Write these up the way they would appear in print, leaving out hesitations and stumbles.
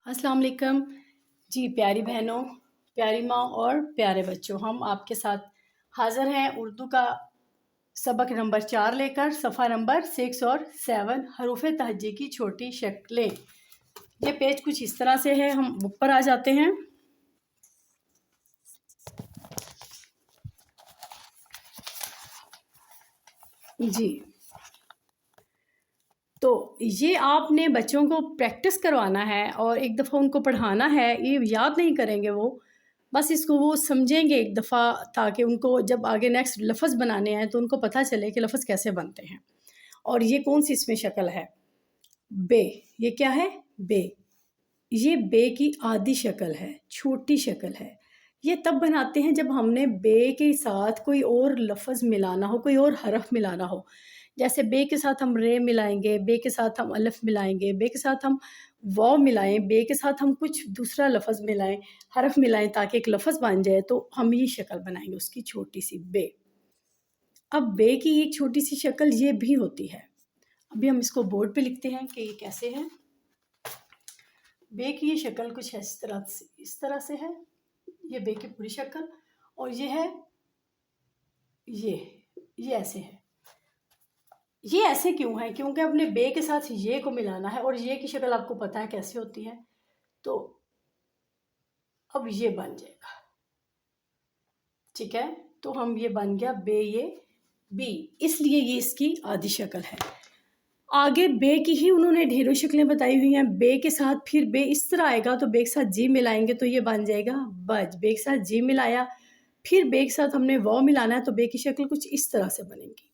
अस्सलाम वालेकुम जी। प्यारी बहनों, प्यारी माँ और प्यारे बच्चों, हम आपके साथ हाज़िर हैं उर्दू का सबक नंबर 4 लेकर, सफ़ा नंबर 6 और 7 हरूफ़ तहज्जी की छोटी शक्लें। ये पेज कुछ इस तरह से है। हम बुक पर आ जाते हैं। जी, तो ये आपने बच्चों को प्रैक्टिस करवाना है और एक दफ़ा उनको पढ़ाना है। ये याद नहीं करेंगे वो, बस इसको वो समझेंगे एक दफ़ा, ताकि उनको जब आगे नेक्स्ट लफ़्ज़ बनाने हैं तो उनको पता चले कि लफ़्ज़ कैसे बनते हैं। और ये कौन सी इसमें शक्ल है? बे। ये क्या है? बे। ये बे की आधी शक्ल है, छोटी शक्ल है। ये तब बनाते हैं जब हमने बे के साथ कोई और लफ़्ज़ मिलाना हो, कोई और हरफ मिलाना हो। जैसे बे के साथ हम रे मिलाएँगे, बे के साथ हम अलिफ़ मिलाएँगे, बे के साथ हम वाव मिलाएँ, बे के साथ हम कुछ दूसरा लफ़्ज़ मिलाएँ, हरफ मिलाएँ ताकि एक लफ़्ज़ बन जाए, तो हम ये शक्ल बनाएँगे उसकी छोटी-सी बे। अब बे की एक छोटी-सी शक्ल ये भी होती है। अभी हम इसको बोर्ड पे लिखते हैं कि ये कैसे है। बे की ये शक्ल कुछ इस तरह से है। ये बे की पूरी शक्ल, और ये है ये ये ऐसे है। ये ऐसे क्यों है? क्योंकि अपने बे के साथ ये को मिलाना है, और ये की शक्ल आपको पता है कैसे होती है। तो अब ये बन जाएगा, ठीक है। तो हम ये बन गया बे, ये बी, इसलिए ये इसकी आधी शक्ल है। आगे बे की ही उन्होंने ढेरों शक्लें बताई हुई हैं। बे के साथ फिर बे इस तरह आएगा, तो बे के साथ जी मिलाएंगे तो ये बन जाएगा बज। बे के साथ जी मिलाया, फिर बे के साथ हमने वाव मिलाना है, तो बे की शक्ल कुछ इस तरह से बनेगी।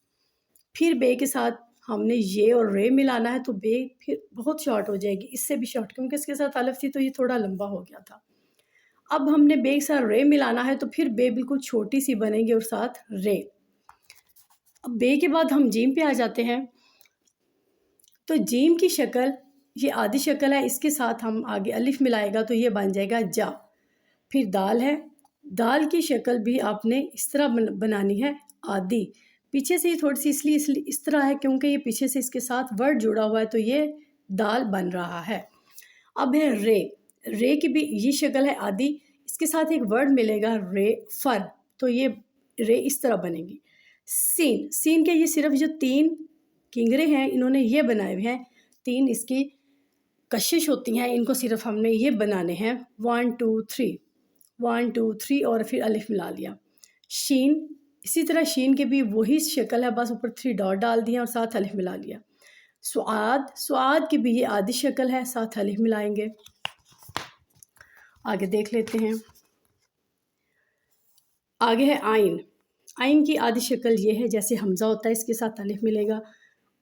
फिर बे के साथ हमने ये और रे मिलाना है, तो बे फिर बहुत शॉर्ट हो जाएगी, इससे भी शॉर्ट, क्योंकि इसके साथ अलिफ थी तो ये थोड़ा लंबा हो गया था। अब हमने बे के साथ रे मिलाना है, तो फिर बे बिल्कुल छोटी सी बनेगी और साथ रे। अब बे के बाद हम जीम पे आ जाते हैं। तो जीम की शक्ल ये आधी शक्ल है, इसके साथ हम आगे अलिफ मिलाएगा तो ये बन जाएगा जा। फिर दाल है। दाल की शक्ल भी आपने इस तरह बनानी है, आधी। पीछे से ये थोड़ी सी इसलिए इस तरह है क्योंकि ये पीछे से इसके साथ वर्ड जुड़ा हुआ है, तो ये दाल बन रहा है। अब है रे। रे की भी ये शक्ल है आधी, इसके साथ एक वर्ड मिलेगा रे, फर, तो ये रे इस तरह बनेगी। सीन। सीन के ये सिर्फ जो 3 किंगरे हैं, इन्होंने ये बनाए हुए हैं। 3 इसकी कशिश होती हैं, इनको सिर्फ हमने ये बनाने हैं 1 2 3, 1 2 3, और फिर अलिफ मिला लिया। शीन। इसी तरह शीन की भी वही शक्ल है, बस ऊपर 3 डॉट डाल दिया और साथ अलिफ मिला लिया। सुआद। सुआद की भी ये आधी शक्ल है, साथ अलिफ मिलाएंगे। आगे देख लेते हैं। आगे है आइन। आइन की आधी शक्ल ये है, जैसे हमज़ा होता है इसके साथ अलिफ मिलेगा।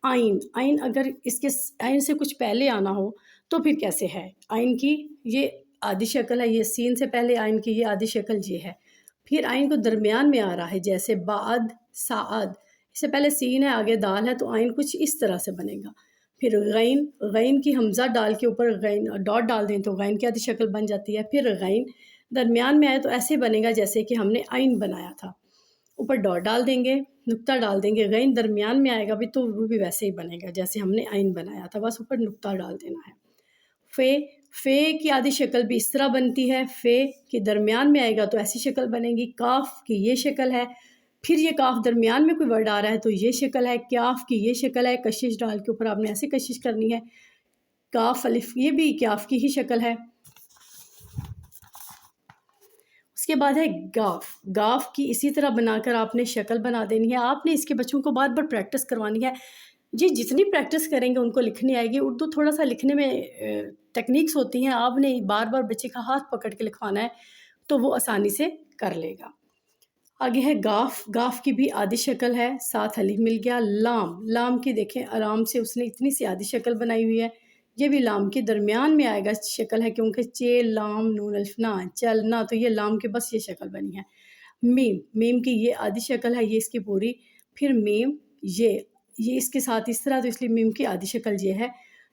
आइन। आइन अगर इसके आइन से कुछ पहले आना हो तो फिर कैसे है? आइन की ये आधी शक्ल है, ये सीन से पहले आइन की ये आधी शक्ल ये है। फिर आइन को दरमियान में आ रहा है, जैसे बाद, साद। इससे पहले सीन है, आगे दाल है, तो आइन कुछ इस तरह से बनेगा। फिर गैन। गैन की हमज़ा डाल के ऊपर गैन डॉट डाल दें तो गैन की आधी शक्ल बन जाती है। फिर गैन दरमियान में आए तो ऐसे बनेगा जैसे कि हमने आइन बनाया था। ऊपर डॉट डाल देंगे, नुक्ता डाल देंगे, गैन दरमियान में आएगा भी तो वो भी वैसे ही बनेगा जैसे हमने आइन बनाया था, बस ऊपर नुक्ता डाल देना है। फ़े। फ़े की आधी शक्ल भी इस तरह बनती है। फ़े के दरमियान में आएगा तो ऐसी शक्ल बनेगी। काफ की ये शक्ल है। फिर ये काफ दरमियान में कोई वर्ड आ रहा है तो ये शक्ल है। क्याफ की ये शक्ल है, कशिश डाल के ऊपर आपने ऐसे कशिश करनी है। काफ अलिफ, ये भी क्याफ की ही शक्ल है। उसके बाद है गाफ। गाफ की इसी तरह बनाकर आपने शक्ल बना देनी है। आपने इसके बच्चों को बार बार प्रैक्टिस करवानी है। जी, जितनी प्रैक्टिस करेंगे उनको लिखनी आएगी। उर्दू थोड़ा सा लिखने में टेक्निक्स होती हैं, आपने बार बार बच्चे का हाथ पकड़ के लिखवाना है तो वो आसानी से कर लेगा। आगे है गाफ। गाफ की भी आधी शक्ल है, साथ अलिफ मिल गया। लाम। लाम की देखें आराम से उसने इतनी सी आधी शक्ल बनाई हुई है। ये भी लाम के दरमियान में आएगा शक्ल है, क्योंकि चे लाम नून अल्फ ना, चलना, तो ये लाम के बस ये शक्ल बनी है। मीम। मीम की ये आधी शक्ल है, ये इसकी पूरी। फिर मीम, ये इसके साथ इस तरह, तो इसलिए मीम की आधी शक्ल ये है।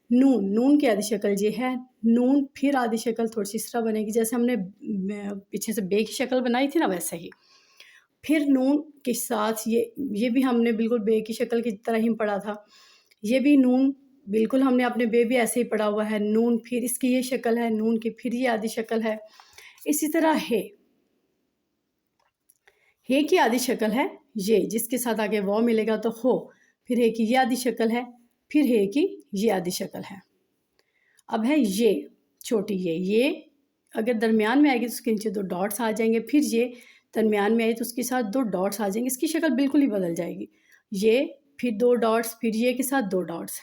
नून। नून की आधी शक्ल ये है। नून फिर आधी शक्ल थोड़ी सी इस तरह बनेगी जैसे हमने पीछे से बे की शक्ल बनाई थी ना, वैसे ही। फिर नून के साथ ये भी हमने बिल्कुल बे की शक्ल की तरह ही पढ़ा था। ये भी नून बिल्कुल हमने अपने बेबी ऐसे ही पढ़ा हुआ है, नून फिर इसकी ये शक्ल है, नून की फिर ये आधी शक्ल है। इसी तरह हे की आधी शक्ल है ये, जिसके साथ आगे वो मिलेगा तो हो, फिर हे की ये आधी शक्ल है, फिर हे की ये आधी शक्ल है। अब है ये छोटी ये अगर दरमियान में आएगी तो उसके नीचे 2 डॉट्स आ जाएंगे, फिर ये दरमियान में आई तो उसके साथ 2 डॉट्स आ जाएंगे, इसकी शक्ल बिल्कुल ही बदल जाएगी। ये फिर 2 डॉट्स, फिर ये के साथ 2 डॉट्स।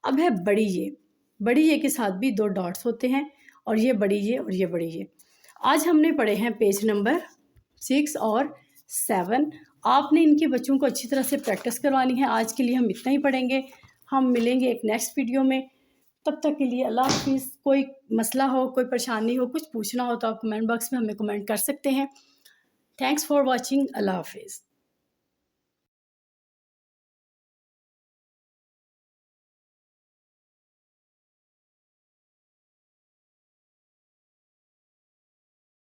अब है बड़ी ये के साथ भी 2 डॉट्स होते हैं, और ये बड़ी ये और ये बड़ी ये। आज हमने पढ़े हैं पेज नंबर 6 और 7। आपने इनके बच्चों को अच्छी तरह से प्रैक्टिस करवानी है। आज के लिए हम इतना ही पढ़ेंगे, हम मिलेंगे एक नेक्स्ट वीडियो में। तब तक के लिए अल्लाह हाफिज़। कोई मसला हो, कोई परेशानी हो, कुछ पूछना हो तो आप कमेंट बॉक्स में हमें कमेंट कर सकते हैं। Thanks for watching. अल्लाह हाफिज़।